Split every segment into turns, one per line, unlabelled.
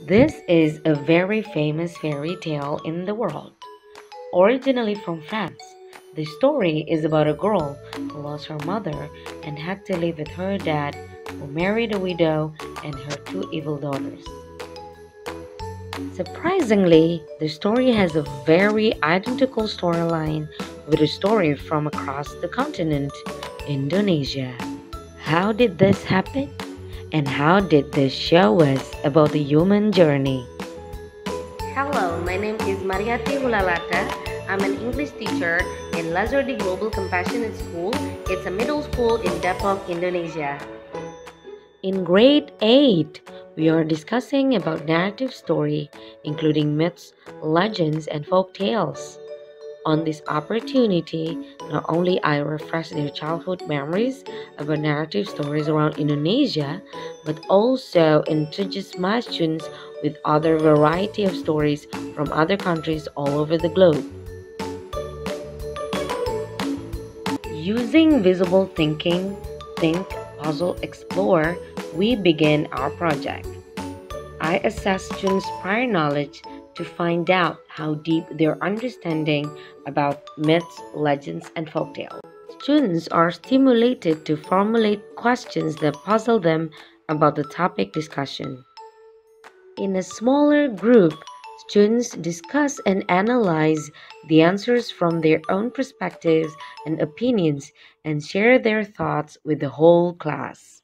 This is a very famous fairy tale in the world. Originally from France, the story is about a girl who lost her mother and had to live with her dad, who married a widow, and her two evil daughters. Surprisingly, the story has a very identical storyline with a story from across the continent, Indonesia. How did this happen? And how did this show us about the human journey?
Hello, my name is Mariati Hulalata. I'm an English teacher in Lazardi Global Compassionate School. It's a middle school in Depok, Indonesia.
In grade 8, we are discussing about narrative story, including myths, legends, and folk tales. On this opportunity, not only I refresh their childhood memories about narrative stories around Indonesia, but also introduce my students with other variety of stories from other countries all over the globe. Using visible thinking, think, puzzle, explore, we begin our project. I assess students' prior knowledge to find out how deep their understanding about myths, legends, and folktales. Students are stimulated to formulate questions that puzzle them about the topic discussion. In a smaller group, students discuss and analyze the answers from their own perspectives and opinions and share their thoughts with the whole class.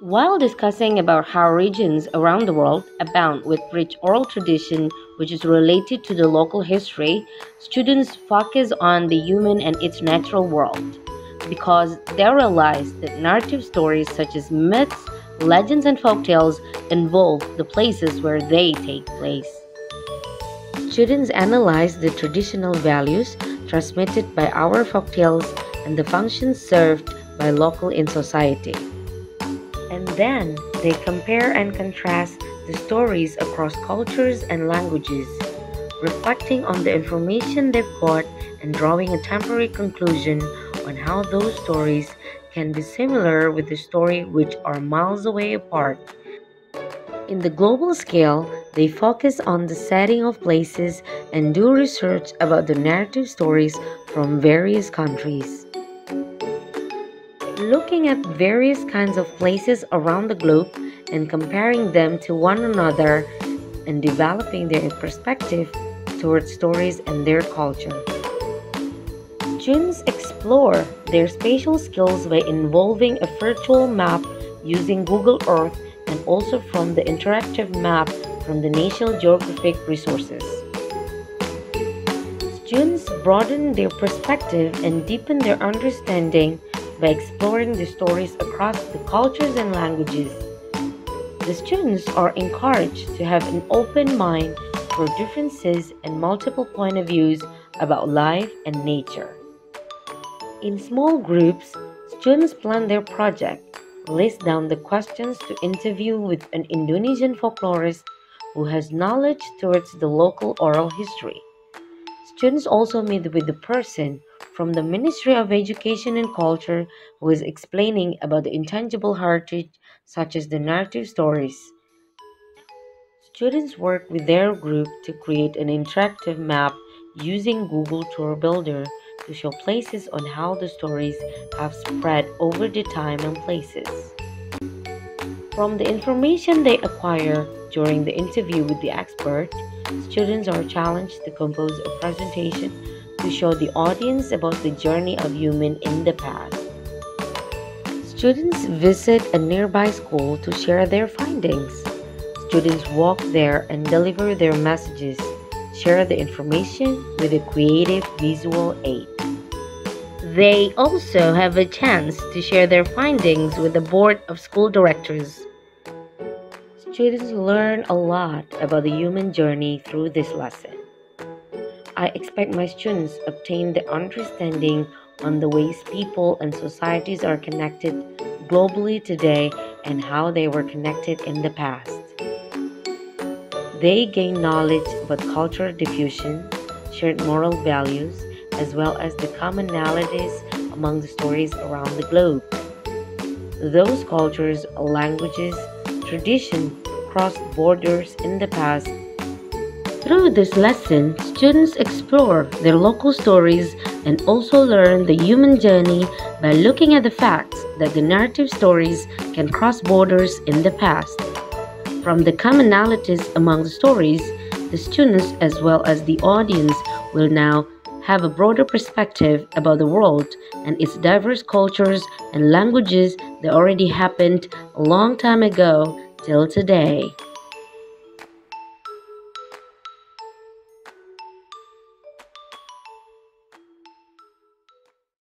While discussing about how regions around the world abound with rich oral tradition which is related to the local history, students focus on the human and its natural world because they realize that narrative stories such as myths, legends, and folktales involve the places where they take place. Students analyze the traditional values transmitted by our folktales and the functions served by local in society. And then they compare and contrast the stories across cultures and languages, reflecting on the information they've got and drawing a temporary conclusion on how those stories can be similar with the story which are miles away apart. In the global scale, they focus on the setting of places and do research about the narrative stories from various countries. Looking at various kinds of places around the globe and comparing them to one another and developing their perspective towards stories and their culture. Students explore their spatial skills by involving a virtual map using Google Earth and also from the interactive map from the National Geographic resources. Students broaden their perspective and deepen their understanding by exploring the stories across the cultures and languages. The students are encouraged to have an open mind for differences and multiple point of views about life and nature. In small groups, students plan their project, list down the questions to interview with an Indonesian folklorist who has knowledge towards the local oral history. Students also meet with the person from the Ministry of Education and Culture who is explaining about the intangible heritage such as the narrative stories. Students work with their group to create an interactive map using Google Tour Builder to show places on how the stories have spread over the time and places. From the information they acquire during the interview with the expert, students are challenged to compose a presentation to show the audience about the journey of human in the past. Students visit a nearby school to share their findings. Students walk there and deliver their messages, share the information with a creative visual aid. They also have a chance to share their findings with the board of school directors. Students learn a lot about the human journey through this lesson. I expect my students obtain the understanding on the ways people and societies are connected globally today and how they were connected in the past. They gain knowledge about cultural diffusion, shared moral values, as well as the commonalities among the stories around the globe. Those cultures, languages, tradition, crossed borders in the past. Through this lesson, students explore their local stories and also learn the human journey by looking at the facts that the narrative stories can cross borders in the past. From the commonalities among the stories, the students as well as the audience will now have a broader perspective about the world and its diverse cultures and languages that already happened a long time ago till today.